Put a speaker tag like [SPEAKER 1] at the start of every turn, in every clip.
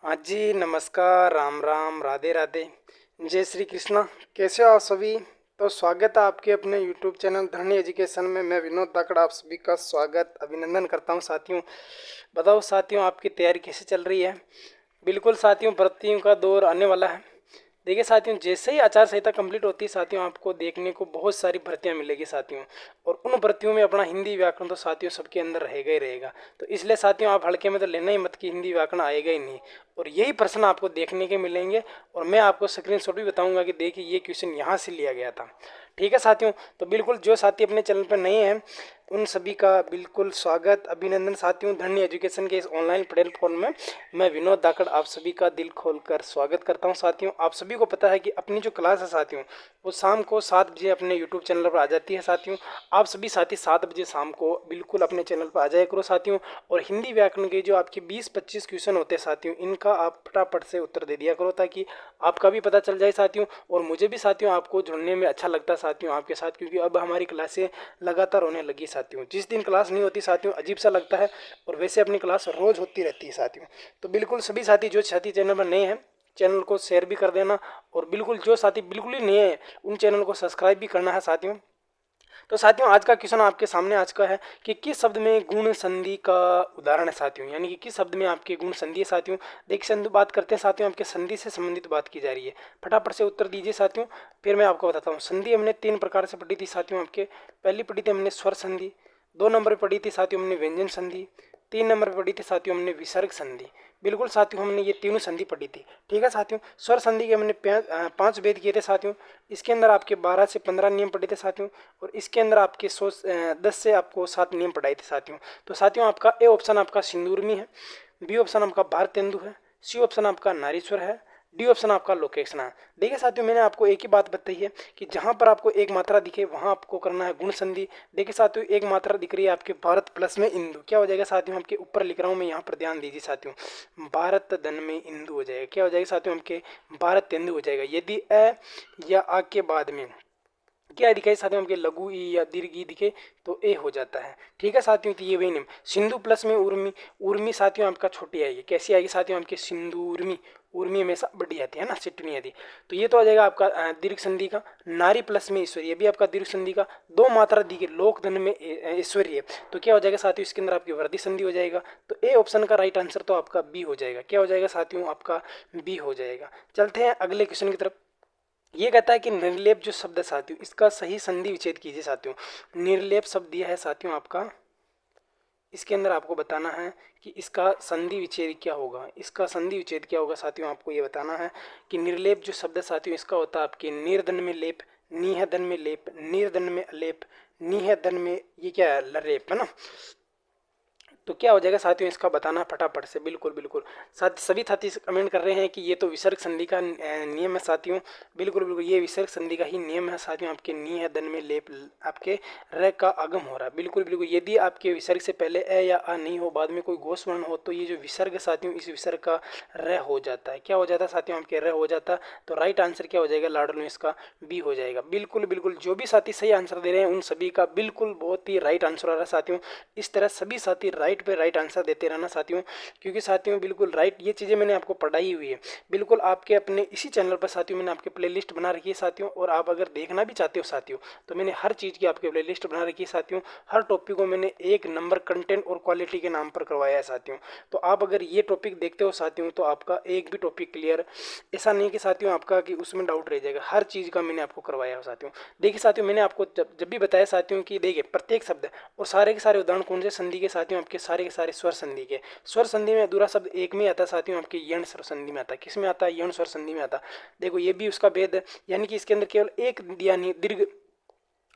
[SPEAKER 1] हाँ जी, नमस्कार, राम राम, राधे राधे, जय श्री कृष्णा। कैसे हो आप सभी? तो स्वागत है आपके अपने यूट्यूब चैनल धरनी एजुकेशन में। मैं विनोद धाकड़ आप सभी का स्वागत अभिनंदन करता हूँ साथियों। बताओ साथियों, आपकी तैयारी कैसे चल रही है? बिल्कुल साथियों, भर्तियों का दौर आने वाला है। देखिए साथियों, जैसे ही आचार संहिता कंप्लीट होती है साथियों, आपको देखने को बहुत सारी भर्तियां मिलेगी साथियों। और उन भर्तियों में अपना हिंदी व्याकरण तो साथियों सबके अंदर रहेगा ही रहेगा। तो इसलिए साथियों, आप हल्के में तो लेना ही मत कि हिंदी व्याकरण आएगा ही नहीं। और यही प्रश्न आपको देखने के मिलेंगे। और मैं आपको स्क्रीनशॉट भी बताऊंगा कि देखिए ये क्वेश्चन यहाँ से लिया गया था। ठीक है साथियों, तो बिल्कुल जो साथी अपने चैनल पर नए हैं उन सभी का बिल्कुल स्वागत अभिनंदन साथियों। धन्य एजुकेशन के इस ऑनलाइन प्लेटफॉर्म में मैं विनोद धाकड़ आप सभी का दिल खोलकर स्वागत करता हूं साथियों। आप सभी को पता है कि अपनी जो क्लास है साथियों, वो शाम को 7 बजे अपने यूट्यूब चैनल पर आ जाती है साथियों। आप सभी साथी 7 बजे शाम को बिल्कुल अपने चैनल पर आ जाया करो साथियों। और हिंदी व्याकरण के जो आपके 20-25 क्वेश्चन होते हैं साथियों, इनका आप फटाफट से उत्तर दे दिया करो ताकि आपका भी पता चल जाए साथियों। और मुझे भी साथियों आपको जुड़ने में अच्छा लगता है साथियों आपके साथ, क्योंकि अब हमारी क्लासें लगातार होने लगी साथियों। जिस दिन क्लास नहीं होती साथियों अजीब सा लगता है, और वैसे अपनी क्लास रोज होती रहती है साथियों। तो बिल्कुल सभी साथी जो साथी चैनल पर नए हैं, चैनल को शेयर भी कर देना। और बिल्कुल जो साथी बिल्कुल ही नए हैं उन चैनल को सब्सक्राइब भी करना है साथियों। तो साथियों, आज का क्वेश्चन आपके सामने आज का है कि किस शब्द में गुण संधि का उदाहरण है साथियों, यानी कि किस शब्द में आपके गुण संधि है साथियों। देखिए संधि बात करते हैं साथियों, आपके संधि से संबंधित बात की जा रही है। फटाफट से उत्तर दीजिए साथियों, फिर मैं आपको बताता हूँ। संधि हमने 3 प्रकार से पढ़ी थी साथियों आपके। पहली पढ़ी थी हमने स्वर संधि, 2 नंबर पर पढ़ी थी साथियों हमने व्यंजन संधि, 3 नंबर पर पढ़ी थी साथियों हमने विसर्ग संधि। बिल्कुल साथियों, हमने ये तीनों संधि पढ़ी थी। ठीक है साथियों, स्वर संधि के हमने 5 भेद किए थे साथियों। इसके अंदर आपके 12 से 15 नियम पढ़े थे साथियों। और इसके अंदर आपके 10 से आपको 7 नियम पढ़ाए थे साथियों। तो साथियों, आपका ए ऑप्शन आपका सिंदूरमी है, बी ऑप्शन आपका भारतेंदु है, सी ऑप्शन आपका नारीश्वर है, डी ऑप्शन आपका लोकेशना है। देखिए साथियों, मैंने आपको एक ही बात बताई है कि जहां पर आपको एक मात्रा दिखे वहां आपको करना है गुण संधि। देखिए साथियों, एक मात्रा दिख रही है आपके भारत प्लस में इंदु, क्या हो जाएगा साथियों, आपके ऊपर लिख रहा हूं मैं, यहाँ पर ध्यान दीजिए साथियों। भारत धन में इंदु हो जाएगा, क्या हो जाएगा साथियों, आपके भारत तेंदु हो जाएगा। यदि अ या आ के बाद में क्या दिखाई साथियों, हमके लघु ई या दीर्घ ई दिखे तो ए हो जाता है। ठीक है साथियों, तो ये वही नियम। सिंधु प्लस में उर्मी, उर्मी साथियों आपका छोटी आएगी, कैसी आएगी साथियों, आपके सिंधु उर्मी, उर्मी हमेशा बड़ी आती है ना, सिट्ट नहीं आती। तो ये तो आ जाएगा आपका दीर्घ संधि का। नारी प्लस में ईश्वरी, ये भी आपका दीर्घ संधि का। 2 मात्रा दी गई लोक धन में ईश्वरी है, तो क्या हो जाएगा साथियों, इसके अंदर आपकी वृद्धि संधि हो जाएगा। तो ए ऑप्शन का राइट आंसर तो आपका बी हो जाएगा, क्या हो जाएगा साथियों, आपका बी हो जाएगा। चलते हैं अगले क्वेश्चन की तरफ। ये कहता है कि निर्लेप जो शब्द है साथियों, इसका सही संधि विच्छेद कीजिए साथियों। निर्लेप शब्द दिया है साथियों आपका, इसके अंदर आपको बताना है कि इसका संधि विच्छेद क्या होगा। इसका संधि विच्छेद क्या होगा साथियों, आपको ये बताना है कि निर्लेप जो शब्द है साथियों, इसका होता है आपके निर्धन में लेप, नीह धन में लेप, निर्धन में अलेप, नीह धन में ये क्या है, लरेप, है ना। तो क्या हो जाएगा साथियों, इसका बताना फटाफट से। बिल्कुल बिल्कुल साथ सभी साथी कमेंट कर रहे हैं कि ये तो विसर्ग संधि का नियम है साथियों। बिल्कुल बिल्कुल ये विसर्ग संधि का ही नियम है साथियों। आपके नी है दन में लेप आपके र का आगम हो रहा है। बिल्कुल बिल्कुल यदि आपके विसर्ग से पहले ए या आ नहीं हो, बाद में कोई घोष वर्ण हो, तो ये जो विसर्ग साथियों, इस विसर्ग का र हो जाता है। क्या हो जाता है साथियों, आपके र हो जाता है। तो राइट आंसर क्या हो जाएगा लाडलो, इसका बी हो जाएगा। बिल्कुल बिल्कुल जो भी साथी सही आंसर दे रहे हैं उन सभी का बिल्कुल बहुत ही राइट आंसर आ रहा है साथियों। इस तरह सभी साथी राइट पे राइट आंसर देते रहना साथियों, क्योंकि साथियों बिल्कुल राइट ये चीज़ें मैंने आपको पढ़ाई हुई है। बिल्कुल आपके अपने इसी चैनल पर साथियों मैंने आपके प्लेलिस्ट बना रखी है साथियों। और आप अगर देखना भी चाहते हो साथियों, तो मैंने हर चीज़ की आपके प्लेलिस्ट बना रखी है साथियों। हर टॉपिक को मैंने 1 नंबर कंटेंट और क्वालिटी के नाम पर करवाया है साथियों। तो आप अगर ये टॉपिक देखते हो साथियों, तो आपका एक भी टॉपिक क्लियर ऐसा नहीं कि साथियों आपका कि उसमें डाउट रह जाएगा। हर चीज़ का मैंने आपको करवाया है साथियों। देखिए साथियों, मैंने आपको जब भी बताया साथियों कि देखिए प्रत्येक शब्द और सारे के सारे उदाहरण कौन से संधि के साथियों, आपके सारे के सारे स्वर संधि के। स्वर संधि में अधूरा शब्द एक में आता है साथियों, आपके यण स्वर संधि में आता है। किस में आता है, यण स्वर संधि में आता है। देखो ये भी उसका भेद है, यानी कि इसके अंदर केवल एक दिया नहीं दीर्घ,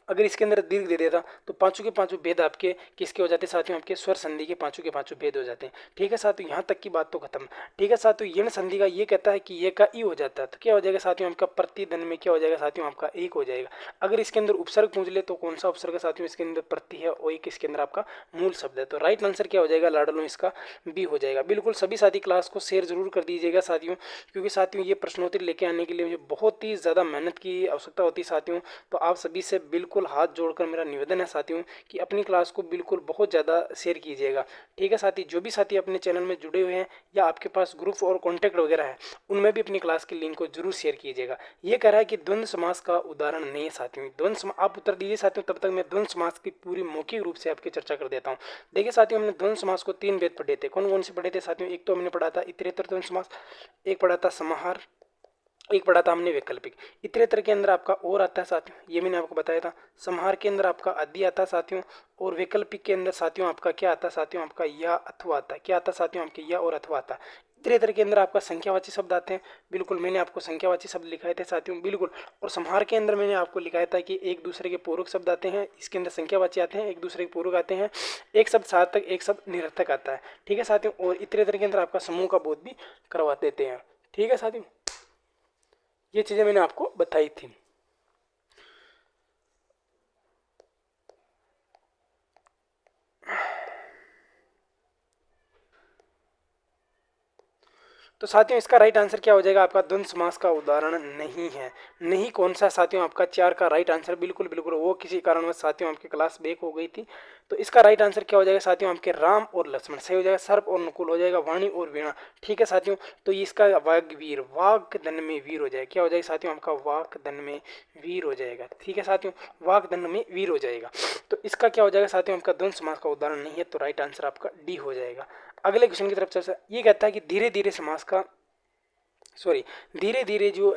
[SPEAKER 1] अगर इसके अंदर दीर्घ दे देता तो पांचों के पांचों भेद आपके किसके हो जाते साथियों, आपके स्वर संधि के पांचों भेद हो जाते हैं। ठीक है साथियों, यहाँ तक की बात तो खत्म। ठीक है साथियों, यण संधि का ये कहता है कि ये का ई हो जाता है, तो क्या हो जाएगा साथियों, आपका प्रतिधन में क्या हो जाएगा साथियों, आपका एक हो जाएगा। अगर इसके अंदर उपसर्ग पूछ ले तो कौन सा उपसर्ग है साथियों, इसके अंदर प्रति है और एक इसके अंदर आपका मूल शब्द है। तो राइट आंसर क्या हो जाएगा लाडलो, इसका बी हो जाएगा। बिल्कुल सभी साथी क्लास को शेयर जरूर कर दीजिएगा साथियों, क्योंकि साथियों ये प्रश्नोत्तरी लेके आने के लिए मुझे बहुत ही ज़्यादा मेहनत की आवश्यकता होती है साथियों। तो आप सभी से बिल्कुल बिल्कुल हाथ जोड़कर मेरा निवेदन है साथियों कि अपनी क्लास को बिल्कुल बहुत ज़्यादा शेयर कीजिएगा। ठीक है साथी, जो भी साथी अपने चैनल में जुड़े हुए हैं या आपके पास ग्रुप और कॉन्टैक्ट वगैरह है, उनमें भी अपनी क्लास की लिंक को जरूर शेयर कीजिएगा। ये कह रहा है कि द्वंद्व समास का उदाहरण नहीं है साथियों। आप उत्तर दीजिए साथियों, तब तक मैं द्वंद्व समास की पूरी मौखिक रूप से आपकी चर्चा कर देता हूँ। देखिए साथियों, हमने द्वंद्व समास को 3 भेद पढ़े थे। कौन कौन से पढ़े थे साथियों? एक तो हमने पढ़ा था इतरेतर द्वंद्व समास, एक पढ़ा था समाहार, एक पढ़ा था हमने वैकल्पिक। इतरेतर के अंदर आपका और आता है साथियों, ये मैंने आपको बताया था। समाहार के अंदर आपका अदि आता है साथियों, और वैकल्पिक के अंदर साथियों आपका क्या आता है साथियों? आपका या अथवा आता है। क्या आता है साथियों? आपके या और अथवा आता है। इतरेतर के अंदर आपका संख्यावाची शब्द आते हैं, बिल्कुल मैंने आपको संख्यावाची शब्द लिखाए थे साथियों, बिल्कुल। और समाहार के अंदर मैंने आपको लिखाया था कि एक दूसरे के पूरक शब्द आते हैं, इसके अंदर संख्यावाची आते हैं, एक दूसरे के पूरक आते हैं, एक शब्द सार्थक, एक शब्द निरर्थक आता है। ठीक है साथियों, और इतरेतर के अंदर आपका समूह का बोध भी करवा देते हैं। ठीक है साथियों, ये चीज़ें मैंने आपको बताई थी। तो साथियों इसका राइट आंसर क्या हो जाएगा? आपका द्वंद्व समास का उदाहरण नहीं है। नहीं कौन सा साथियों? आपका 4 का राइट आंसर, बिल्कुल बिल्कुल। वो किसी कारणवश साथियों आपकी क्लास ब्रेक हो गई थी, तो इसका राइट आंसर क्या हो जाएगा साथियों? आपके राम और लक्ष्मण सही हो जाएगा, सर्प और नकुल हो जाएगा, वाणी और वीणा। ठीक है साथियों, तो इसका वाग्वीर, वाग्दन में वीर हो जाएगा। क्या हो जाएगा साथियों? आपका वाग्दन में वीर हो जाएगा। ठीक है साथियों, वाग्दन में वीर हो जाएगा। तो इसका क्या हो जाएगा साथियों? आपका द्वंद्व समास का उदाहरण नहीं है, तो राइट आंसर आपका डी हो जाएगा। अगले क्वेश्चन की तरफ चलते हैं। ये कहता है कि धीरे धीरे समास का धीरे धीरे जो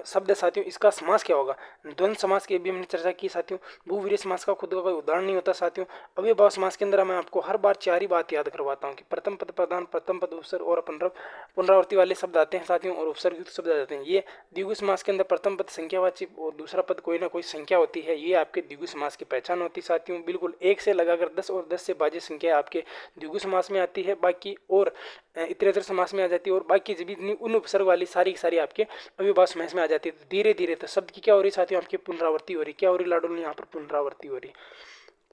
[SPEAKER 1] शब्द है साथियों, इसका समास क्या होगा? द्वंद्व समास की भी हमने चर्चा की साथियों। बहुवीर्य समास का खुद का कोई उदाहरण नहीं होता साथियों। अव्ययभाव समास के अंदर मैं आपको हर बार 4 ही बात याद करवाता हूँ कि प्रथम पद प्रधान, प्रथम पद उपसर्ग और पुनरावृत्ति वाले शब्द आते हैं साथियों, और उपसर्ग युक्त शब्द आ जाते हैं। ये द्विगु समास के अंदर प्रथम पद संख्यावाची और दूसरा पद कोई ना कोई संख्या होती है, ये आपके द्विगु समास की पहचान होती है साथियों। बिल्कुल 1 से लगाकर 10 और 10 से बाजे संख्या आपके द्विगु समास में आती है, बाकी और इतरेतर समास में आ जाती है, और बाकी जितनी उन उपसर्ग वाली सारी सारी आपके अव्ययभाव समास में आ जाती है। तो धीरे धीरे तो शब्द की क्या हो रही साथियों? आपकी पुनरावृत्ति हो रही। क्या हो रही लाडो? यहाँ पर पुनरावृत्ति हो रही,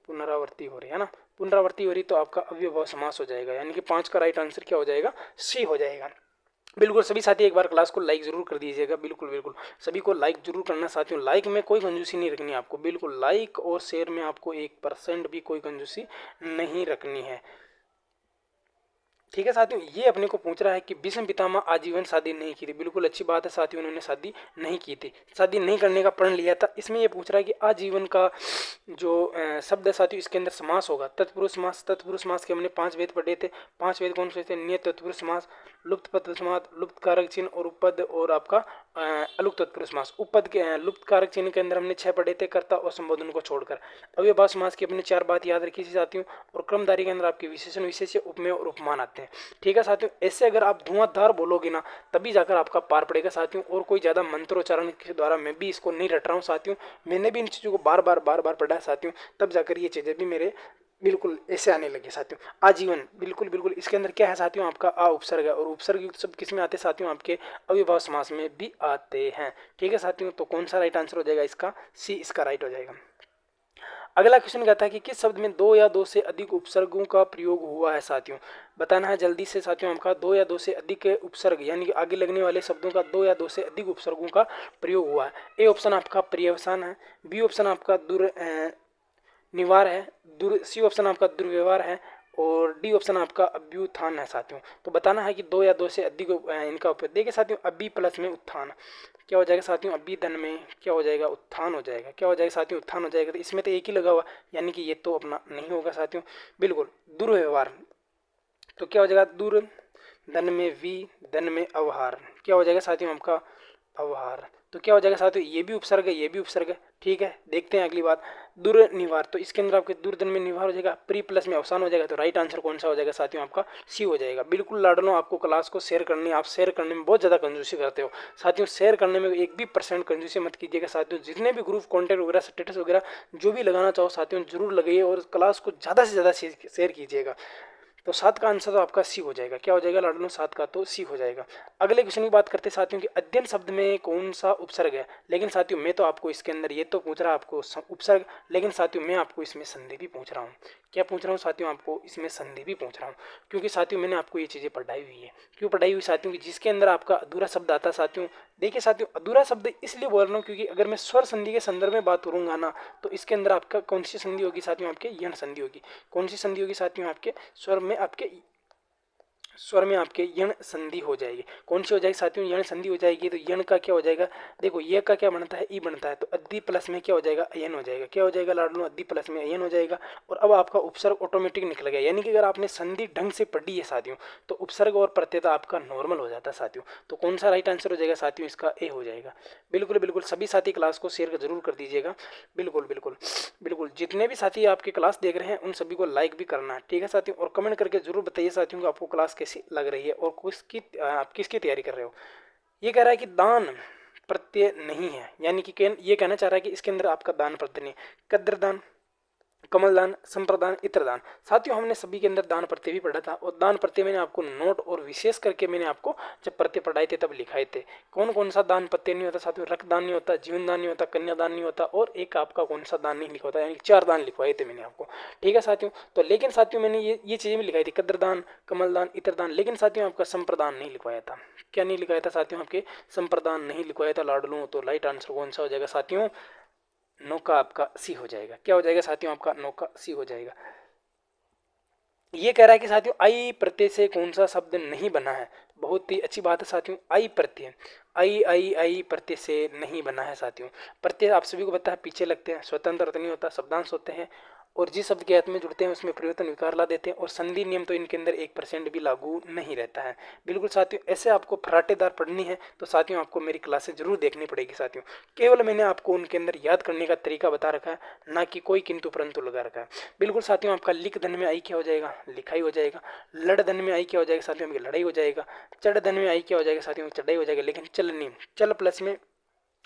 [SPEAKER 1] पुनरावृत्ति हो रही है ना, पुनरावृत्ति हो रही, तो आपका अव्ययभाव समास हो जाएगा। यानी कि 5 का राइट आंसर क्या हो जाएगा? सी हो जाएगा। बिल्कुल सभी साथी एक बार क्लास को लाइक जरूर कर दीजिएगा, बिल्कुल बिल्कुल सभी को लाइक जरूर करना साथियों। लाइक में कोई कंजूसी नहीं रखनी आपको, बिल्कुल लाइक और शेयर में आपको 1% भी कोई कंजूसी नहीं रखनी है। ठीक है साथियों, ये अपने को पूछ रहा है कि भीष्म पितामह आजीवन शादी नहीं की थी। बिल्कुल अच्छी बात है साथियों, उन्होंने शादी नहीं की थी, शादी नहीं करने का प्रण लिया था। इसमें ये पूछ रहा है कि आजीवन का जो शब्द है साथियों, इसके अंदर समास होगा तत्पुरुष समास। तत्पुरुष समास के हमने 5 वेद पढ़े थे। 5 वेद कौन से थे? नियत तत्पुरुष समास, लुप्त पद समास, लुप्त कारक चिन्ह और उपपद, और आपका अलुप्त तत्पुरुष समास। उपपद के लुप्त कारक चिन्ह के अंदर हमने 6 पढ़े थे, कर्ता और संबोधन को छोड़कर। अव्ययभाव समास की अपने 4 बात याद रखी थी साथियों, और क्रमधारी के अंदर आपके विशेषण, विशेष्य, उपमेय और उपमान आते हैं। ठीक है साथियों, ऐसे अगर आप धुआंधार बोलोगे ना, तभी जाकर आपका पार पड़ेगा साथियों। और कोई ज़्यादा मंत्रोच्चारण के द्वारा मैं भी इसको नहीं रट रहा हूँ साथियों, मैंने भी इन चीज़ों को बार बार पढ़ा है साथियों, तब जाकर ये चीज़ें भी मेरे बिल्कुल ऐसे आने लगे साथियों। आजीवन, बिल्कुल बिल्कुल इसके अंदर क्या है साथियों? आपका आ उपसर्ग है, और उपसर्ग युक्त शब्द किस में आते हैं साथियों? आपके अव्ययभाव समास में भी आते हैं। ठीक है साथियों, तो कौन सा राइट आंसर हो जाएगा? इसका सी, इसका राइट हो जाएगा। अगला क्वेश्चन कहता है कि किस शब्द में 2 या 2 से अधिक उपसर्गों का प्रयोग हुआ है साथियों? बताना है जल्दी से साथियों। आपका 2 या 2 से अधिक उपसर्ग, यानी कि आगे लगने वाले शब्दों का 2 या 2 से अधिक उपसर्गों का प्रयोग हुआ है। ए ऑप्शन आपका पर्यवसान है, बी ऑप्शन आपका निवार है, सी ऑप्शन आपका दुर्व्यवहार है, और डी ऑप्शन आपका अभ्युत्थान है साथियों। तो बताना है कि 2 या 2 से अधिक इनका उपयोग। देखिए साथियों, अभी प्लस में उत्थान क्या हो जाएगा साथियों? अभी धन में क्या हो जाएगा? उत्थान हो जाएगा। क्या हो जाएगा साथियों? उत्थान हो जाएगा। तो इसमें तो एक ही लगा हुआ, यानी कि ये तो अपना नहीं होगा साथियों। बिल्कुल दुर्व्यवहार, तो क्या हो जाएगा? दुर, धन में वी, धन में अवहार, क्या हो जाएगा साथियों? आपका अवहार। तो क्या हो जाएगा साथियों? ये भी उपसर्ग है, ये भी उपसर्ग है। ठीक है, देखते हैं अगली बात। दुर्निवार, तो इसके अंदर आपके दुर्धन में निवार हो जाएगा, प्री प्लस में अवसान हो जाएगा। तो राइट आंसर कौन सा हो जाएगा साथियों? आपका सी हो जाएगा। बिल्कुल लाडलो, आपको क्लास को शेयर करनी है, आप शेयर करने में बहुत ज़्यादा कंजूसी करते हो साथियों। शेयर करने में 1 भी % कंजूसी मत कीजिएगा साथियों। जितने भी ग्रुप कॉन्टैक्ट वगैरह स्टेटस वगैरह जो भी लगाना चाहो साथियों, जरूर लगाइए, और क्लास को ज़्यादा से ज़्यादा शेयर कीजिएगा। तो 7 का आंसर तो आपका सी हो जाएगा। क्या हो जाएगा लाडलो? 7 का तो सी हो जाएगा। अगले क्वेश्चन की बात करते हैं साथियों कि अध्ययन शब्द में कौन सा उपसर्ग है। लेकिन साथियों मैं तो आपको इसके अंदर ये तो पूछ रहा आपको उपसर्ग, लेकिन साथियों मैं आपको इसमें संधि भी पूछ रहा हूँ। क्या पूछ रहा हूँ साथियों? आपको इसमें संधि भी पूछ रहा हूँ, क्योंकि साथियों मैंने आपको ये चीज़ें पढ़ाई हुई है। क्यों पढ़ाई हुई साथियों? कि जिसके अंदर आपका अधूरा शब्द आता है साथियों। देखिए साथियों, अधूरा शब्द इसलिए बोल रहा हूँ क्योंकि अगर मैं स्वर संधि के संदर्भ में बात करूंगा ना, तो इसके अंदर आपका कौन सी संधि होगी साथियों? आपके यण संधि होगी। कौन सी संधि होगी साथियों? आपके स्वर में आपके यण संधि हो जाएगी। कौन सी हो जाएगी साथियों? यण संधि हो जाएगी। तो यण का क्या हो जाएगा? देखो ये का क्या बनता है? ई बनता है। तो अद्धि प्लस में क्या हो जाएगा? अयन हो जाएगा। क्या हो जाएगा लाडलो? अद्धि प्लस में अयन हो जाएगा। और अब आपका उपसर्ग ऑटोमेटिक निकल गया, यानी कि अगर आपने संधि ढंग से पढ़ी है साथियों, तो उपसर्ग और प्रत्ययता आपका नॉर्मल हो जाता है साथियों। तो कौन सा राइट आंसर हो जाएगा साथियों? इसका ए हो जाएगा। बिल्कुल बिल्कुल सभी साथी क्लास को शेयर जरूर कर दीजिएगा। बिल्कुल बिल्कुल बिल्कुल जितने भी साथी आपके क्लास देख रहे हैं उन सभी को लाइक भी करना है, ठीक है साथियों। और कमेंट करके जरूर बताइए साथियों कि आपको क्लास कैसी लग रही है और आप किसकी तैयारी कर रहे हो। ये कह रहा है कि दान प्रत्यय नहीं है, यानी कि ये कहना चाह रहा है कि इसके अंदर आपका दान प्रत्यय नहीं है। कद्रदान, कमलदान, संप्रदान, इत्रदान। साथियों हमने सभी के अंदर दान प्रत्यय भी पढ़ा था, और दान प्रत्यय मैंने आपको नोट और विशेष करके मैंने आपको जब प्रत्यय पढ़ाए थे तब लिखाए थे। कौन कौन सा दान प्रत्यय नहीं होता साथियों? रक्तदान नहीं होता, जीवन दान नहीं होता, कन्यादान नहीं होता, और एक आपका कौन सा दान नहीं लिखा होता, यानी 4 दान लिखवाए थे मैंने आपको, ठीक है साथियों। तो लेकिन साथियों मैंने ये चीजें भी लिखाई थी, कद्रदान, कमलदान, इत्रदान, लेकिन साथियों आपका संप्रदान नहीं लिखवाया था। क्या नहीं लिखवाया था साथियों? आपके संप्रदान नहीं लिखवाया था लाडलू। तो राइट आंसर कौन सा हो जाएगा साथियों? नौका आपका सी हो जाएगा। क्या हो जाएगा साथियों? आपका नौका सी हो जाएगा। ये कह रहा है कि साथियों आई प्रत्यय से कौन सा शब्द नहीं बना है। बहुत ही अच्छी बात है साथियों। आई प्रत्यय, आई आई आई प्रत्यय से नहीं बना है साथियों। प्रत्यय आप सभी को पता है पीछे लगते हैं, स्वतंत्र अर्थ नहीं होता, शब्दांश होते हैं, और जिस शब्द के अर्थ में जुड़ते हैं उसमें परिवर्तन विकार ला देते हैं, और संधि नियम तो इनके अंदर 1% भी लागू नहीं रहता है। बिल्कुल साथियों ऐसे आपको फराटेदार पढ़नी है तो साथियों आपको मेरी क्लासेस जरूर देखनी पड़ेगी साथियों। केवल मैंने आपको उनके अंदर याद करने का तरीका बता रखा है, ना कि कोई किंतु परंतु लगा रखा है। बिल्कुल साथियों आपका लिख धन में आई क्या हो जाएगा? लिखाई हो जाएगा। लड़ धन में आई क्या हो जाएगा साथियों? आपकी लड़ाई हो जाएगा। चढ़ धन में आई क्या हो जाएगा साथियों? चढ़ाई हो जाएगा। लेकिन चल नहीं, चल प्लस में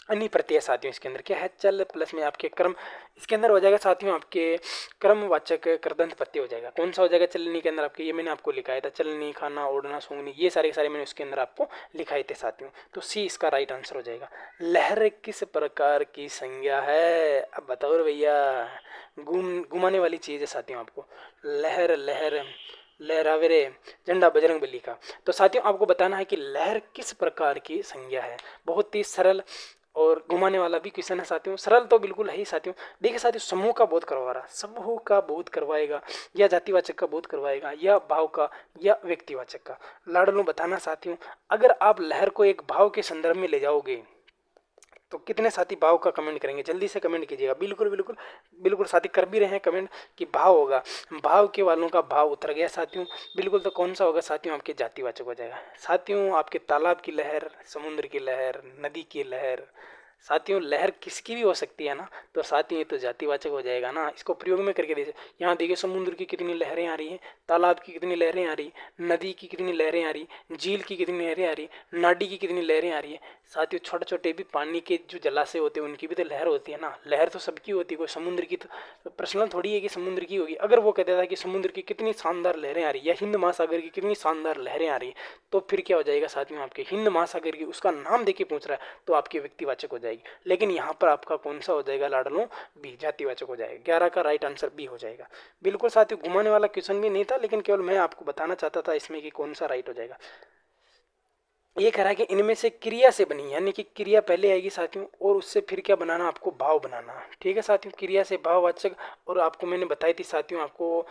[SPEAKER 1] अनि प्रत्यय साथियों इसके अंदर क्या है? चल प्लस में आपके कर्म, इसके अंदर हो जाएगा साथियों आपके कर्मवाचक कृदंत प्रत्यय हो जाएगा। कौन सा हो जाएगा चलनी के अंदर? आपके ये मैंने आपको लिखाया था, चलनी, खाना, ओढ़ना, सूंघनी, ये सारे के सारे मैंने उसके अंदर आपको लिखाए थे साथियों। तो सी इसका राइट आंसर हो जाएगा। लहर किस प्रकार की संज्ञा है? अब बताओ रे भैया, घुमाने वाली चीज है साथियों। आपको लहर, लहर लहरावे रे झंडा बजरंग बली का। तो साथियों आपको बताना है कि लहर किस प्रकार की संज्ञा है। बहुत ही सरल और घुमाने वाला भी क्वेश्चन है साथियों। सरल तो बिल्कुल है ही साथियों। देखिए साथियों समूह का बोध करवा रहा, समूह का बोध करवाएगा, या जातिवाचक का बोध करवाएगा, या भाव का, या व्यक्तिवाचक का। लाडलू बताना साथियों, अगर आप लहर को एक भाव के संदर्भ में ले जाओगे तो कितने साथी भाव का कमेंट करेंगे? जल्दी से कमेंट कीजिएगा। बिल्कुल बिल्कुल बिल्कुल साथी कर भी रहे हैं कमेंट कि भाव होगा। भाव के वालों का भाव उतर गया साथियों। बिल्कुल तो कौन सा होगा साथियों? आपके जातिवाचक हो जाएगा साथियों। आपके तालाब की लहर, समुद्र की लहर, नदी की लहर, साथियों लहर किसकी भी हो सकती है ना, तो साथियों ये तो जातिवाचक हो जाएगा ना। इसको प्रयोग में करके देखिए, यहाँ देखिए समुद्र की कितनी लहरें आ रही हैं, तालाब की कितनी लहरें आ रही, नदी की कितनी लहरें आ रही, झील की कितनी लहरें आ रही, नाडी की कितनी लहरें आ रही है साथियों। छोटे छोटे भी पानी के जो जलाशय होते हैं उनकी भी तो लहर होती है ना। लहर तो सबकी होती है, कोई समुद्र की तो प्रश्न थोड़ी है कि समुद्र की होगी। अगर वो कहता था कि समुद्र की कितनी शानदार लहरें आ रही, या हिंद महासागर की कितनी शानदार लहरें आ रही, तो फिर क्या हो जाएगा साथियों? आपके हिंद महासागर की उसका नाम देके पूछ रहा है तो आपकी व्यक्तिवाचक हो जाएगी। लेकिन यहाँ पर आपका कौन सा हो जाएगा लाडलो? बी, जातिवाचक हो जाएगा। 11 का राइट आंसर बी हो जाएगा। बिल्कुल साथियों घुमाने वाला क्वेश्चन भी नहीं था, लेकिन केवल मैं आपको बताना चाहता था इसमें कि कौन सा राइट हो जाएगा। ये कह रहा है कि इनमें से क्रिया से बनी, यानी कि क्रिया पहले आएगी साथियों, और उससे फिर क्या बनाना? आपको भाव बनाना, ठीक है साथियों। क्रिया से भाववाचक, और आपको मैंने बताई थी साथियों आपको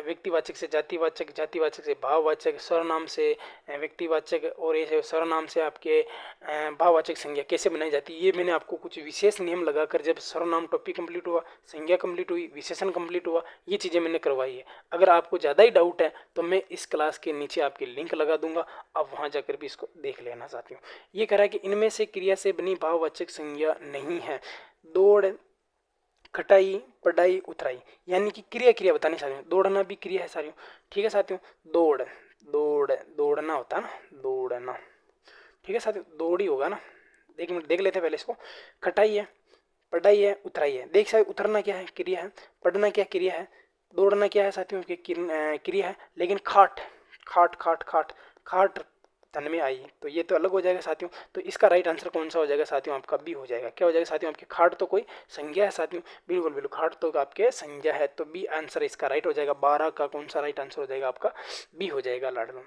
[SPEAKER 1] व्यक्तिवाचक से जातिवाचक, जातिवाचक से भाववाचक, सर्वनाम से व्यक्तिवाचक, और ये सर्वनाम से आपके भाववाचक संज्ञा कैसे बनाई जाती है। ये मैंने आपको कुछ विशेष नियम लगाकर, जब सर्वनाम टॉपिक कंप्लीट हुआ, संज्ञा कंप्लीट हुई, विशेषण कंप्लीट हुआ, ये चीज़ें मैंने करवाई है। अगर आपको ज़्यादा ही डाउट है तो मैं इस क्लास के नीचे आपकी लिंक लगा दूंगा, आप वहाँ जाकर भी इसको देख लेना साथियों। ये कह रहा है कि इनमें से क्रिया से बनी भाववाचक संज्ञा नहीं है। दौड़, खटाई, पढ़ाई, उतराई, यानी कि क्रिया क्रिया बतानी साथियों। दौड़ना भी क्रिया है साथियों, ठीक है साथियों। दौड़, दौड़ना होता है ना, दौड़ना, ठीक है साथियों। दौड़ ही होगा ना। एक मिनट देख लेते हैं पहले इसको। खटाई है, पढ़ाई है, उतराई है। देख साथियों उतरना क्या है? क्रिया है। पढ़ना क्या क्रिया है? दौड़ना क्या है साथियों, की क्रिया है, लेकिन खाट खाट खाट खाट खाट धन में आई, तो ये तो अलग हो जाएगा साथियों। तो इसका राइट आंसर कौन सा हो जाएगा साथियों, आपका बी हो जाएगा। क्या हो जाएगा साथियों, आपकी खाट तो कोई संज्ञा है साथियों, बिल्कुल बिल्कुल, खाट तो आपके संज्ञा है, तो बी आंसर इसका राइट हो जाएगा। 12 का कौन सा राइट आंसर हो जाएगा, आपका बी हो जाएगा लाडलो।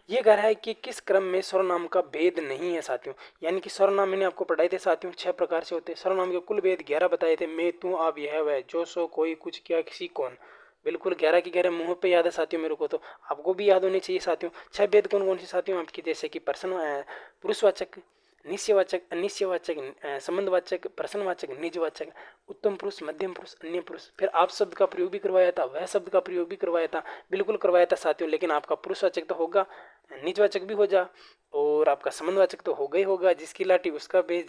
[SPEAKER 1] ये कह रहा है कि किस क्रम में सर्वनाम का भेद नहीं है साथियों, यानी कि सर्वनाम मैंने आपको पढ़ाए थे साथियों 6 प्रकार से होते हैं। सर्वनाम के कुल भेद 11 बताए थे, मैं तू आप यह वह जो सो कोई कुछ क्या किसी कौन, बिल्कुल 11 की 11 मुंह पे याद है साथियों मेरे को, तो आपको भी याद होनी चाहिए साथियों। 6 भेद कौन कौन से साथियों आपकी, जैसे कि पर्सन पुरुषवाचक, निश्चयवाचक, अनिश्चयवाचक, संबंधवाचक, प्रश्नवाचक, निजवाचक, उत्तम पुरुष, मध्यम पुरुष, अन्य पुरुष। फिर आप शब्द का प्रयोग भी करवाया था, वह शब्द का प्रयोग भी करवाया था, बिल्कुल करवाया था साथियों। लेकिन आपका पुरुषवाचक तो होगा, निजवाचक भी हो जा, और आपका संबंधवाचक तो होगा ही होगा, जिसकी लाठी उसका बेस,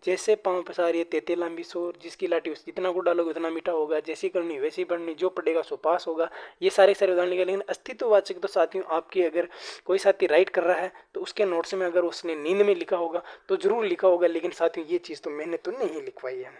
[SPEAKER 1] जैसे पाँव पसारिए तेते लंबी सोर, जिसकी लाठी उस जितना गुड़ डालोगे उतना मीठा होगा, जैसी करनी वैसी पढ़नी, जो पढ़ेगा सो पास होगा। ये सारे सारे उदाहरण लिखे। लेकिन अस्तित्ववाचक तो साथियों आपके, अगर कोई साथी राइट कर रहा है तो उसके नोट्स में अगर उसने नींद में लिखा होगा तो जरूर लिखा होगा, लेकिन साथियों ये चीज़ तो मैंने तो नहीं लिखवाई है।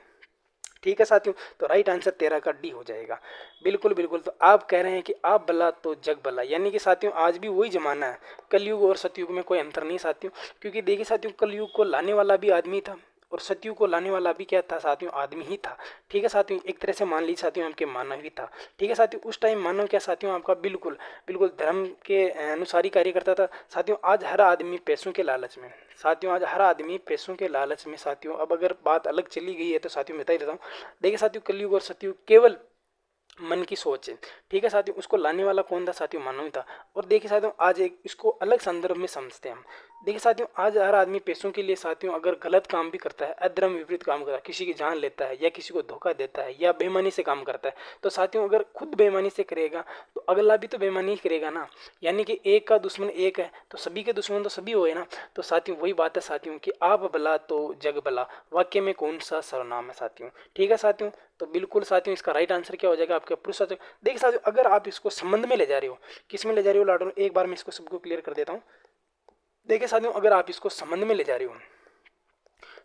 [SPEAKER 1] ठीक है साथियों, तो राइट आंसर 13 का डी हो जाएगा, बिल्कुल बिल्कुल। तो आप कह रहे हैं कि आप भला तो जग भला, यानी कि साथियों आज भी वही जमाना है, कलयुग और सतयुग में कोई अंतर नहीं साथियों। क्योंकि देखिए साथियों, कलयुग को लाने वाला भी आदमी था और सतयुग को लाने वाला भी क्या था साथियों, आदमी ही था। ठीक है साथियों, एक तरह से मान लीजिए साथियों आपके मानव ही था। ठीक है साथियों, उस टाइम मानव क्या साथियों आपका बिल्कुल बिल्कुल धर्म के अनुसार ही कार्य करता था साथियों। आज हर आदमी पैसों के लालच में साथियों, आज हर आदमी पैसों के लालच में साथियों, अब अगर बात अलग चली गई है तो साथियों बता ही देता हूँ। देखिए साथियों, कलयुग और सतयुग केवल मन की सोच है। ठीक है साथियों, उसको लाने वाला कौन था साथियों, मानव ही था। और देखिए साथियों, आज एक इसको अलग संदर्भ में समझते हैं हम। देखिए साथियों, आज हर आदमी पैसों के लिए साथियों अगर गलत काम भी करता है, अधर्म विपरीत काम करता है, किसी की जान लेता है या किसी को धोखा देता है या बेईमानी से काम करता है, तो साथियों अगर खुद बेईमानी से करेगा तो अगला भी तो बेईमानी ही करेगा ना। यानी कि एक का दुश्मन एक है तो सभी के दुश्मन तो सभी हुए ना। तो साथियों वही बात है साथियों कि आप भला तो जग भला, वाक्य में कौन सा सर्वनाम है साथियों। ठीक है साथियों, तो बिल्कुल साथियों इसका राइट आंसर क्या हो जाएगा, आपके पुरुषवाचक। देखिए साथियों, अगर आप इसको संबंध में ले जा रहे हो, किस में ले जा रहे हो लाडो, एक बार मैं इसको सबको क्लियर कर देता हूँ। देखिए साथियों, अगर आप इसको संबंध में ले जा रहे हो,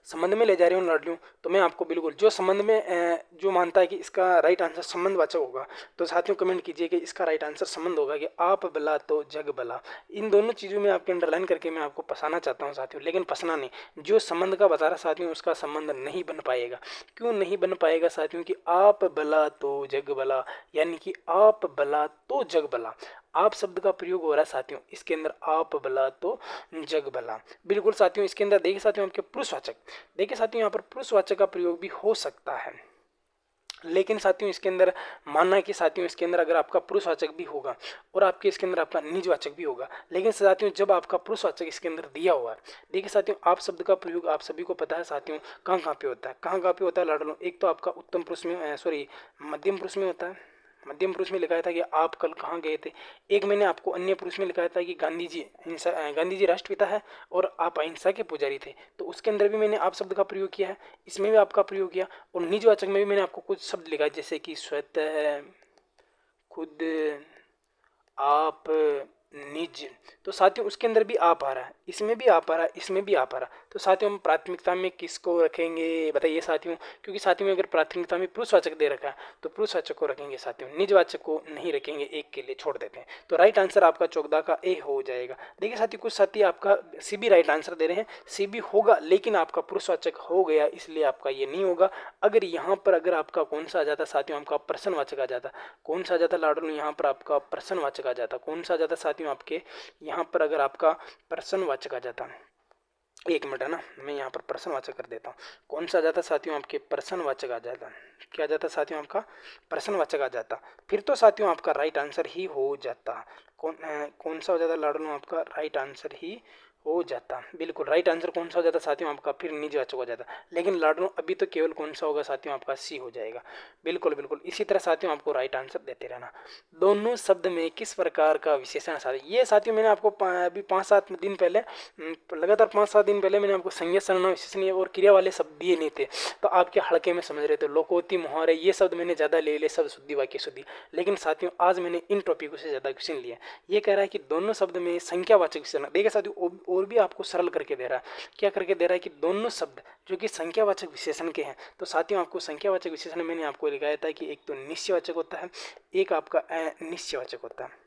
[SPEAKER 1] संबंध में ले जा रहे हो लाडलियों, तो मैं आपको बिल्कुल जो संबंध में जो मानता है कि इसका राइट आंसर संबंधवाचक होगा, तो साथियों कमेंट कीजिए कि इसका राइट आंसर संबंध होगा कि आप भला तो जग भला। इन दोनों चीज़ों में आपके अंडरलाइन करके मैं आपको फंसाना चाहता हूँ साथियों, लेकिन फंसना नहीं। जो संबंध का बता रहा साथियों उसका संबंध नहीं बन पाएगा। क्यों नहीं बन पाएगा साथियों, कि आप भला तो जग भला, यानी कि आप भला तो जग भला, आप शब्द का प्रयोग हो रहा है साथियों इसके अंदर, आप भला तो जग भला। बिल्कुल साथियों, इसके अंदर देखिए साथियों आपके पुरुषवाचक, देखिए साथियों यहाँ पर पुरुषवाचक का प्रयोग भी हो सकता है, लेकिन साथियों इसके अंदर मानना है कि साथियों इसके अंदर अगर आपका पुरुषवाचक भी होगा और आपके इसके अंदर आपका निजवाचक भी होगा, लेकिन साथियों जब आपका पुरुषवाचक इसके अंदर दिया हुआ है, देखिए साथियों आप शब्द का प्रयोग आप सभी को पता है साथियों कहाँ कहाँ पे होता है, कहाँ कहाँ पे होता है लाडलो। एक तो आपका उत्तम पुरुष में सॉरी मध्यम पुरुष में होता है, मध्यम पुरुष में लिखा था कि आप कल कहाँ गए थे। एक मैंने आपको अन्य पुरुष में लिखा था कि गांधी जी राष्ट्रपिता है और आप अहिंसा के पुजारी थे, तो उसके अंदर भी मैंने आप शब्द का प्रयोग किया है, इसमें भी आपका प्रयोग किया। और निजवाचक में भी मैंने आपको कुछ शब्द लिखा जैसे कि स्वतः, खुद, आप, निज, तो साथियों उसके अंदर भी आप आ रहा है, इसमें भी आप आ रहा है, इसमें भी आप आ रहा है। तो साथियों हम प्राथमिकता में किसको रखेंगे बताइए साथियों, क्योंकि साथियों में अगर प्राथमिकता में पुरुषवाचक दे रखा है तो पुरुषवाचक को रखेंगे साथियों, निजवाचक को नहीं रखेंगे, एक के लिए छोड़ देते हैं। तो राइट आंसर आपका 14 का ए हो जाएगा। देखिए साथियों कुछ साथी आपका सी भी राइट आंसर दे रहे हैं, सी भी होगा लेकिन आपका पुरुषवाचक हो गया इसलिए आपका ये नहीं होगा। अगर यहाँ पर अगर आपका कौन सा आ जाता साथियों, आपका प्रश्नवाचक आ जाता, कौन सा आ जाता लाडो, यहाँ पर आपका प्रश्नवाचक आ जाता, कौन सा आ जाता साथियों आपके यहाँ पर अगर आपका प्रश्नवाचक आ जाता, एक मिनट है ना, मैं यहाँ पर प्रश्नवाचक कर देता हूँ। कौन सा आ जाता साथियों आपके प्रश्नवाचक आ जाता, क्या आ जाता साथियों आपका प्रश्नवाचक आ जाता, फिर तो साथियों आपका राइट आंसर ही हो जाता। कौन सा हो जाता लाडो, आपका राइट आंसर ही हो जाता, बिल्कुल राइट आंसर कौन सा हो जाता साथियों आपका, फिर निजवाचक हो जाता। लेकिन लाडो अभी तो केवल कौन सा होगा साथियों आपका सी हो जाएगा, बिल्कुल बिल्कुल। इसी तरह साथियों आपको राइट आंसर देते रहना। दोनों शब्द में किस प्रकार का विशेषण साथियों, ये साथियों मैंने आपको अभी 5-7 दिन पहले लगातार 5-7 दिन पहले मैंने आपको संज्ञा सर्वनाम विशेषण और क्रिया वाले शब्द दिए नहीं थे, तो आपके हल्के में समझ रहे थे। लोकोक्ति, मुहावरे ये शब्द मैंने ज़्यादा ले लिए, शब्द शुद्धि, वाक्य शुद्धि, लेकिन साथियों आज मैंने इन टॉपिकों से ज़्यादा क्वेश्चन लिए। ये कह रहा है कि दोनों शब्द में संख्यावाचक विशेषण, देखिए साथियों और भी आपको सरल करके दे रहा है। क्या करके दे रहा है कि दोनों शब्द जो कि संख्यावाचक विशेषण के हैं, तो साथियों आपको संख्यावाचक विशेषण मैंने आपको लिखाया था कि एक तो निश्चयवाचक होता है, एक आपका अनिश्चयवाचक होता है।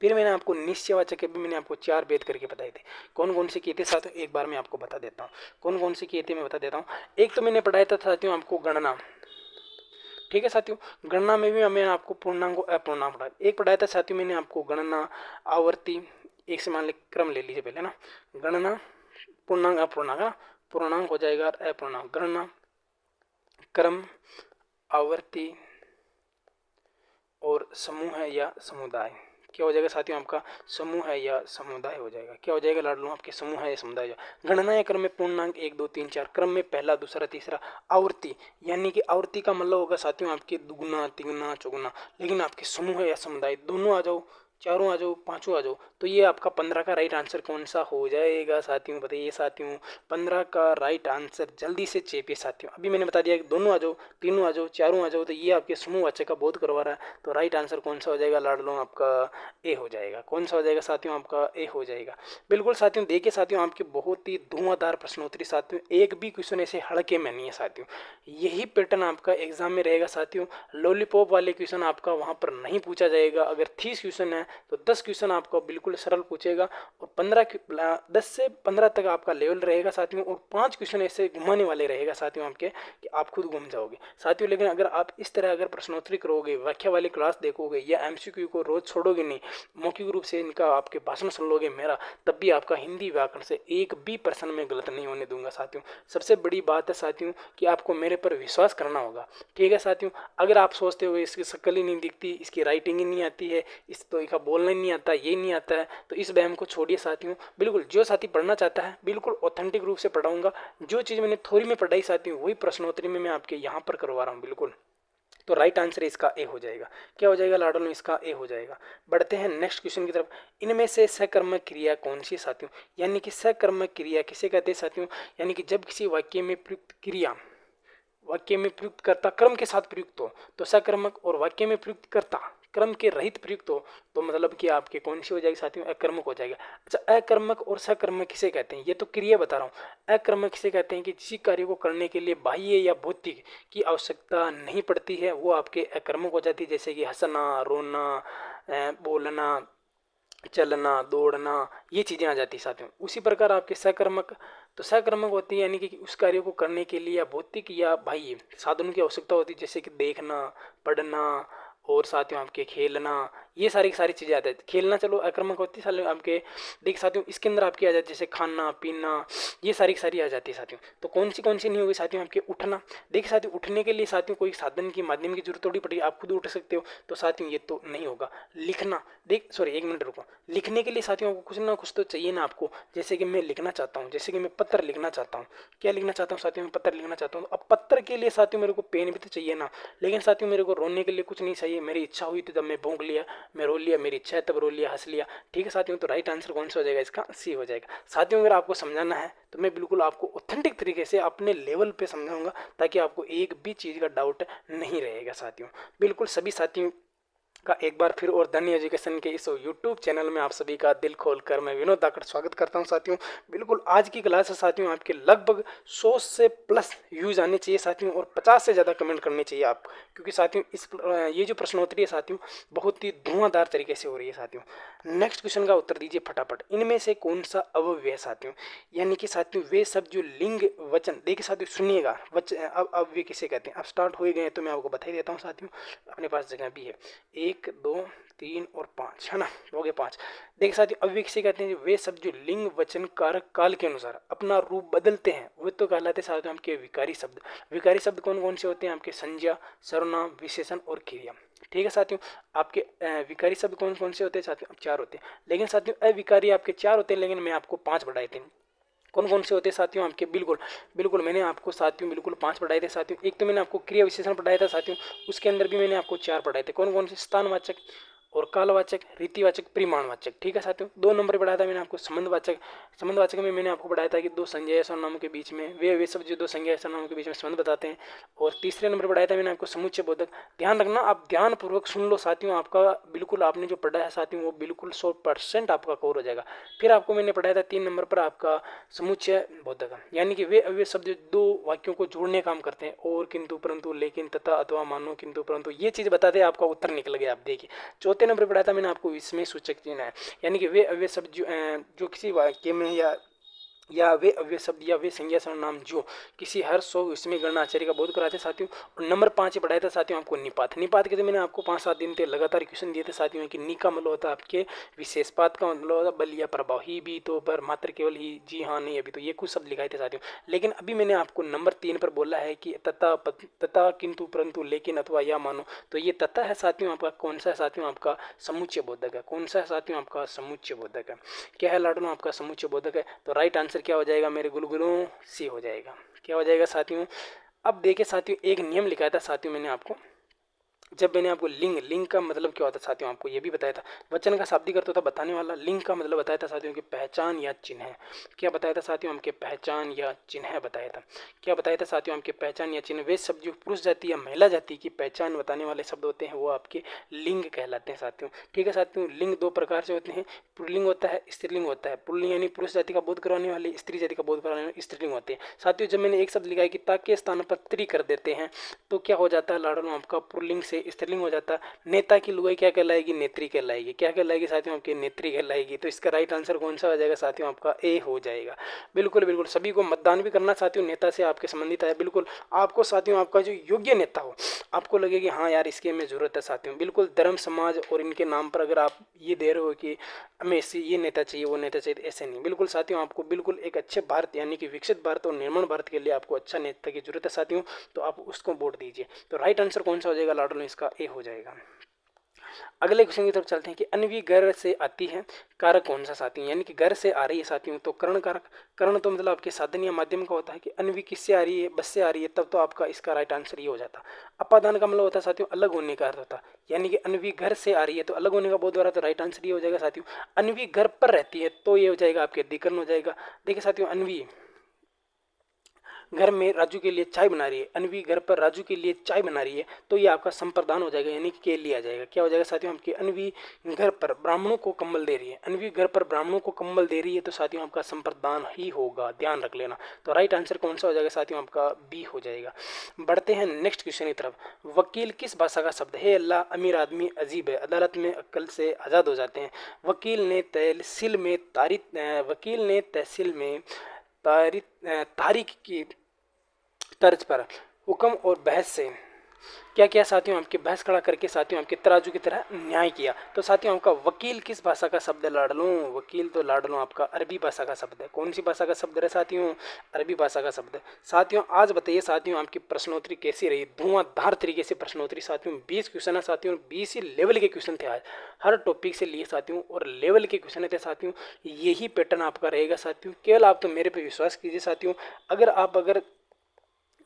[SPEAKER 1] फिर मैंने आपको निश्चयवाचक के भी मैंने आपको 4 भेद करके बताए थे। कौन कौन से किए थे साथियों, एक बार मैं आपको बता देता हूँ कौन कौन से किए थे, मैं बता देता हूँ। एक तो मैंने पढ़ाया था साथियों आपको गणना, ठीक है साथियों। गणना में भी मैंने आपको पूर्णांक को अपूर्णांक पढ़ाया। एक पढ़ाया था साथियों मैंने आपको गणना, आवर्ती, एक से मान ली क्रम ले लीजिए पहले ना, गणना, पूर्णांक अपूर्णांक, पूर्णांक हो जाएगा अपूर्णांक, गणना, क्रम, आवर्ती और समूह है या समुदाय। क्या हो जाएगा साथियों आपका समूह है या समुदाय हो जाएगा। क्या हो जाएगा लाडलों आपके समूह है या समुदाय। गणना या क्रम में पूर्णांक 1 2 3 4, क्रम में पहला दूसरा तीसरा, आवर्ती यानी कि आवर्ती का मतलब होगा साथियों आपके दुगुना तिगुना चौगुना, लेकिन आपके समूह या समुदाय दोनों आ जाओ, चारों आ जाओ, पांचों आ जाओ, तो ये आपका 15 का राइट आंसर कौन सा हो जाएगा साथियों, बताइए साथियों। 15 का राइट आंसर जल्दी से चेपिए साथियों। अभी मैंने बता दिया कि दोनों आ जाओ, तीनों आ जाओ, चारों आ जाओ, तो ये आपके समूहवाचक का बोध करवा रहा है। तो राइट आंसर कौन सा हो जाएगा लाडलों आपका ए हो जाएगा। कौन सा हो जाएगा साथियों आपका ए हो जाएगा। बिल्कुल साथियों, देखिए साथियों आपके बहुत ही धुआंधार प्रश्नोत्तरी साथियों, एक भी क्वेश्चन ऐसे हड़के में नहीं है साथियों। यही पैटर्न आपका एग्जाम में रहेगा साथियों। लॉलीपॉप वाले क्वेश्चन आपका वहां पर नहीं पूछा जाएगा। अगर 30 क्वेश्चन है तो 10 क्वेश्चन आपका बिल्कुल सरल पूछेगा और 10 से 15 तक आपका लेवल रहेगा साथियों, और 5 क्वेश्चन ऐसे घुमाने वाले रहेगा साथियों आपके कि आप खुद घूम जाओगे साथियों। लेकिन अगर आप इस तरह अगर प्रश्नोत्तरी करोगे, व्याख्या वाली क्लास देखोगे या एमसीक्यू को रोज छोड़ोगे नहीं, मौखिक रूप से इनका आपके भाषण सुन लोगे मेरा, तब भी आपका हिंदी व्याकरण से एक भी प्रश्न में गलत नहीं होने दूंगा साथियों। सबसे बड़ी बात है साथियों कि आपको मेरे पर विश्वास करना होगा, ठीक है साथियों। अगर आप सोचते हो इसकी शक्ल ही नहीं दिखती, इसकी राइटिंग ही नहीं आती है, इस तो इसका बोलना ही नहीं आता, ये नहीं आता है, तो इस वहम को छोड़िए साथियों। बिल्कुल जो साथी पढ़ना चाहता है बिल्कुल ऑथेंटिक रूप से पढ़ाऊंगा। जो चीज़ मैंने थोड़ी में पढ़ाई साथियों वही प्रश्नोत्तरी में मैं आपके यहाँ पर करवा रहा हूँ बिल्कुल। तो राइट आंसर इसका ए हो जाएगा। क्या हो जाएगा लाडो में, इसका ए हो जाएगा। बढ़ते हैं नेक्स्ट क्वेश्चन की तरफ। इनमें से सकर्मक क्रिया कौन सी साथियों, यानी कि सकर्मक क्रिया किसे कहते हैं साथियों, यानी कि जब किसी वाक्य में प्रयुक्त क्रिया वाक्य में प्रयुक्त करता क्रम के साथ प्रयुक्त हो तो सकर्मक, और वाक्य में प्रयुक्त करता क्रम के रहित प्रयुक्त हो तो मतलब कि आपके कौन सी हो जाएगी साथियों, अकर्मक हो जाएगा। अच्छा, अकर्मक और सकर्मक किसे कहते हैं, ये तो क्रिया बता रहा हूँ। अकर्मक किसे कहते हैं कि किसी कार्य को करने के लिए बाह्य या भौतिक की आवश्यकता नहीं पड़ती है, वो आपके अकर्मक हो जाती है। जैसे कि हंसना, रोना, बोलना, चलना, दौड़ना, ये चीज़ें आ जाती है साथियों। उसी प्रकार आपके सकर्मक, तो सकर्मक होती है यानी कि उस कार्य को करने के लिए या भौतिक या बाह्य साधनों की आवश्यकता होती है, जैसे कि देखना, पढ़ना और साथियों आपके खेलना, ये सारी सारी चीज़ें आती है। खेलना चलो अकर्मक होती है साथियों आपके, देख साथियों इसके अंदर आपकी आ जाती है जैसे खाना पीना, ये सारी सारी आ जाती है साथियों। तो कौन सी नहीं होगी साथियों आपके उठना। देखिए साथियों उठने के लिए साथियों कोई साधन की माध्यम की जरूरत थोड़ी पड़ेगी, आप खुद उठ सकते हो, तो साथियों ये तो नहीं होगा। लिखना, देख सॉरी एक मिनट रुको, लिखने के लिए साथियों को कुछ ना कुछ तो चाहिए ना आपको। जैसे कि मैं लिखना चाहता हूँ, जैसे कि मैं पत्र लिखना चाहता हूँ, क्या लिखना चाहता हूँ साथियों, मैं पत्र लिखना चाहता हूँ। अब पत्र के लिए साथियों मेरे को पेन भी तो चाहिए ना, लेकिन साथियों मेरे को रोने के लिए कुछ नहीं चाहिए। मेरी इच्छा हुई तो जब मैं भौंक लिया, मैं रो लिया, मेरी इच्छा है तब रो लिया, हंस लिया, ठीक है साथियों। तो राइट आंसर कौन सा हो जाएगा, इसका सी हो जाएगा साथियों। अगर आपको समझाना है तो मैं बिल्कुल आपको ऑथेंटिक तरीके से अपने लेवल पे समझाऊंगा, ताकि आपको एक भी चीज़ का डाउट नहीं रहेगा साथियों। बिल्कुल सभी साथियों का एक बार फिर और धन्य एजुकेशन के इस यूट्यूब चैनल में आप सभी का दिल खोलकर मैं विनोद दाकड़ स्वागत करता हूं साथियों। बिल्कुल आज की क्लास है साथियों आपके लगभग 100 से प्लस व्यूज आने चाहिए साथियों, और 50 से ज़्यादा कमेंट करने चाहिए आप, क्योंकि साथियों ये जो प्रश्नोत्तरी है साथियों बहुत ही धुआंधार तरीके से हो रही है साथियों। नेक्स्ट क्वेश्चन का उत्तर दीजिए फटाफट। इनमें से कौन सा अव्यय है साथियों, यानी कि साथियों वे सब जो लिंग वचन, देखिए साथियों सुनिएगा, वचन अव्यय किसे कहते हैं। अब स्टार्ट हो गए हैं तो मैं आपको बता ही देता हूँ साथियों, अपने पास जगह भी है। 1 2 3 और 5 है ना, हो गए 5। देखिए साथियों अव्यय किसे कहते हैं, वे सब जो लिंग वचन कारक काल के अनुसार अपना रूप बदलते हैं वे तो कहलाते साथियों आपके विकारी शब्द। विकारी शब्द कौन कौन से होते हैं, आपके संज्ञा, सर्वनाम, विशेषण और क्रिया, ठीक है साथियों। आपके विकारी शब्द कौन कौन से होते हैं साथियों, 4 होते हैं, लेकिन साथियों अविकारी आपके 4 होते हैं, लेकिन मैं आपको 5 बढ़ाए थे। कौन कौन से होते हैं साथियों आपके, बिल्कुल बिल्कुल मैंने आपको साथियों बिल्कुल 5 पढ़ाए थे साथियों। एक तो मैंने आपको क्रिया विशेषण पढ़ाया था साथियों, उसके अंदर भी मैंने आपको 4 पढ़ाए थे। कौन कौन से, स्थानवाचक, और कालवाचक, रीतिवाचक, परिमाणवाचक। ठीक है साथियों। 2 नंबर पढ़ाया था मैंने आपको संबंधवाचक। संबंधवाचक में मैंने आपको पढ़ाया था कि दो संज्ञा सर्वनामों के बीच में वे शब्द जो दो संज्ञा सर्वनामों के बीच में संबंध बताते हैं। और तीसरे नंबर पढ़ाया था मैंने आपको समुच्चय बोधक। ध्यान रखना, आप ध्यान पूर्वक सुन लो साथियों, आपका बिल्कुल आपने जो पढ़ा है साथियों वो बिल्कुल 100% आपका कवर हो जाएगा। फिर आपको मैंने पढ़ाया था 3 नंबर पर आपका समुच्चय बोधक, यानी कि वे अव्यय शब्द दो वाक्यों को जोड़ने काम करते हैं। और, किंतु, परंतु, लेकिन, तथा, अथवा, मानो, किंतु, परंतु, ये चीज बताते हैं, आपका उत्तर निकल गया। आप देखिए। चौथे नंबर पढ़ाया था मैंने आपको विस्मय सूचक चिन्ह है, यानी कि वे अव्यय शब्द जो किसी वाक्य में या वे अव्यय शब्द या वे संज्ञा सर्वनाम जो किसी हर सौ विस्मय गणना आचार्य का बोध कराते साथियों। और नंबर 5 पढ़ाया था साथियों आपको निपात। निपात के तो मैंने आपको 5-7 दिन थे लगातार क्वेश्चन दिए थे साथियों कि नी का मतलब होता है आपके विशेषपात का मतलब होता है बल या प्रभाव, ही भी तो पर मात्र केवल ही, जी हाँ नहीं अभी तो, ये कुछ शब्द लिखाए थे साथियों। लेकिन अभी मैंने आपको नंबर 3 पर बोला है कि तथा, किंतु, परंतु, लेकिन, अथवा, या, मानो। तो ये तथा है साथियों आपका कौन सा है साथियों, आपका समुच्चय बोधक है। कौन सा है साथियों, आपका समुच्चय बोधक है। क्या है लाडनों, आपका समुच्चय बोधक है। तो राइट आंसर क्या हो जाएगा मेरे गुलगुलों, सी हो जाएगा। क्या हो जाएगा साथियों। अब देखिए साथियों, एक नियम लिखाया था साथियों मैंने आपको, जब मैंने आपको लिंग का मतलब क्या होता है साथियों आपको ये भी बताया था। वचन का शाब्दिक अर्थ होता बताने वाला। लिंग का मतलब बताया था साथियों की पहचान या चिन्ह है। क्या बताया था साथियों, हमके पहचान या चिन्ह बताया था। क्या बताया था साथियों, हमके पहचान या चिन्ह वे शब्द जो पुरुष जाति या महिला जाति की पहचान बताने वाले शब्द होते हैं वो आपके लिंग कहलाते हैं साथियों। ठीक है साथियों। लिंग 2 प्रकार से होते हैं, पुल्लिंग होता है, स्त्रीलिंग होता है। पुल्लिंग यानी पुरुष जाति का बोध करवाने वाले, स्त्री जाति का बोध करवाने वाले स्त्रीलिंग होते हैं साथियों। जब मैंने एक शब्द लिखा है कि ता के स्थान पर त्री कर देते हैं तो क्या हो जाता है लाडनों, आपका पुल्लिंग से स्त्रीलिंग हो जाता है। नेता की लुगाई क्या कहलाएगी, नेत्री कहलाएगी। क्या कहलाएगी साथियों, आपकी नेत्री कहलाएगी। तो इसका राइट आंसर कौन सा हो जाएगा साथियों, आपका ए हो जाएगा। बिल्कुल बिल्कुल सभी को मतदान भी करना साथियों, नेता से आपके संबंधित है। बिल्कुल आपको साथियों आपका जो योग्य नेता हो, आपको लगे कि हाँ यार इसकी हमें जरूरत है साथियों, बिल्कुल धर्म समाज और इनके नाम पर अगर आप ये दे रहे हो कि हमें इससे ये नेता चाहिए वो नेता चाहिए, ऐसे नहीं। बिल्कुल साथियों आपको बिल्कुल एक अच्छे भारत यानी कि विकसित भारत और निर्माण भारत के लिए आपको अच्छा नेता की जरूरत है साथियों, तो आप उसको वोट दीजिए। तो राइट आंसर कौन सा हो जाएगा लाडलो, इसका ए हो जाएगा। अगले क्वेश्चन की तरफ चलते हैं कि अन्वी घर से आती है, कारक कौन सा साथियों, यानी कि घर से आ रही है साथियों तो कर्ण कारक। कर्ण तो मतलब आपके साधन या माध्यम का होता है कि अन्वी किससे आ रही है, बस से आ रही है, तब तो आपका इसका राइट आंसर ये हो जाता। अपादान का मतलब होता है साथियों अलग होने का अर्थ होता है, यानी कि अन्वी घर से आ रही है तो अलग होने का बोध हो रहा है, तो राइट आंसर ये हो जाएगा साथियों। अन्वी घर पर रहती है तो ये हो जाएगा आपके अधिकरण हो जाएगा। देखिए साथियों, अन्वी घर में राजू के लिए चाय बना रही है, अन्वी घर पर राजू के लिए चाय बना रही है तो ये आपका संप्रदान हो जाएगा, यानी कि के लिए आ जाएगा। क्या हो जाएगा साथियों, आपकी अन्वी घर पर ब्राह्मणों को कंबल दे रही है, अन्वी घर पर ब्राह्मणों को कंबल दे रही है तो साथियों आपका संप्रदान ही होगा, ध्यान रख लेना। तो राइट आंसर कौन सा हो जाएगा साथियों, आपका बी हो जाएगा। बढ़ते हैं नेक्स्ट क्वेश्चन की तरफ। वकील किस भाषा का शब्द है, अल्लाह अमीर आदमी अजीब है, अदालत में अक्ल से आज़ाद हो जाते हैं। वकील ने तहसील में तारीख की तर्ज पर हुक्म और बहस से क्या किया साथियों, आपके बहस खड़ा करके साथियों आपके तराजू की तरह न्याय किया। तो साथियों आपका वकील किस भाषा का शब्द है लाडलों, वकील तो लाडलों आपका अरबी भाषा का शब्द है। कौन सी भाषा का शब्द है साथियों, अरबी भाषा का शब्द है। साथियों आज बताइए साथियों आपकी प्रश्नोत्तरी कैसी रही, धुआंधार तरीके से प्रश्नोत्तरी साथियों, 20 क्वेश्चन है साथियों, 20 ही लेवल के क्वेश्चन थे आज, हर टॉपिक से लिए साथियों और लेवल के क्वेश्चन थे साथियों। यही पैटर्न आपका रहेगा साथियों, केवल आप तो मेरे पे विश्वास कीजिए साथियों। अगर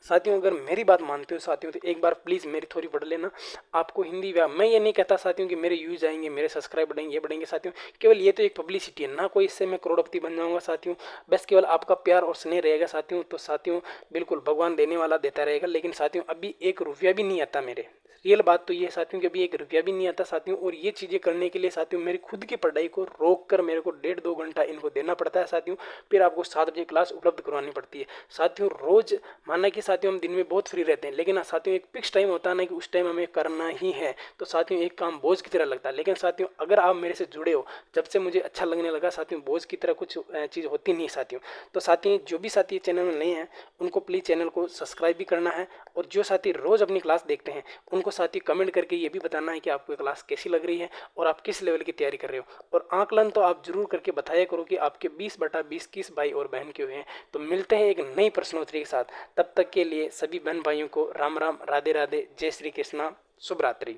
[SPEAKER 1] साथियों अगर मेरी बात मानते हो साथियों तो एक बार प्लीज़ मेरी थोड़ी पढ़ लेना। आपको हिंदी मैं ये नहीं कहता साथियों कि मेरे व्यूज आएंगे, मेरे सब्सक्राइब बढ़ेंगे, ये बढ़ेंगे साथियों, केवल ये तो एक पब्लिसिटी है ना, कोई इससे मैं करोड़पति बन जाऊंगा साथियों। बस केवल आपका प्यार और स्नेह रहेगा साथियों। तो साथियों बिल्कुल भगवान देने वाला देता रहेगा, लेकिन साथियों अभी 1 रुपया भी नहीं आता मेरे, रियल बात तो ये है साथियों कि अभी 1 रुपया भी नहीं आता साथियों। और ये चीज़ें करने के लिए साथियों मेरी खुद की पढ़ाई को रोक कर मेरे को 1.5-2 घंटा इनको देना पड़ता है साथियों। फिर आपको 7 बजे क्लास उपलब्ध करवानी पड़ती है साथियों। रोज माना कि साथियों हम दिन में बहुत फ्री रहते हैं, लेकिन साथियों एक फिक्स टाइम होता है ना कि उस टाइम हमें करना ही है, तो साथियों एक काम बोझ की तरह लगता है। लेकिन साथियों अगर आप मेरे से जुड़े हो, जब से मुझे अच्छा लगने लगा साथियों, बोझ की तरह कुछ चीज़ होती नहीं साथियों। तो साथियों जो भी साथी चैनल में नए हैं उनको प्लीज़ चैनल को सब्सक्राइब भी करना है, और जो साथी रोज़ अपनी क्लास देखते हैं उनको साथी कमेंट करके ये भी बताना है कि आपको क्लास कैसी लग रही है और आप किस लेवल की तैयारी कर रहे हो। और आकलन तो आप जरूर करके बताया करो कि आपके 20/20 किस भाई और बहन के हुए हैं। तो मिलते हैं एक नई प्रश्नोत्तरी के साथ, तब तक के लिए सभी बहन भाइयों को राम राम, राधे राधे, जय श्री कृष्णा, शुभ रात्रि।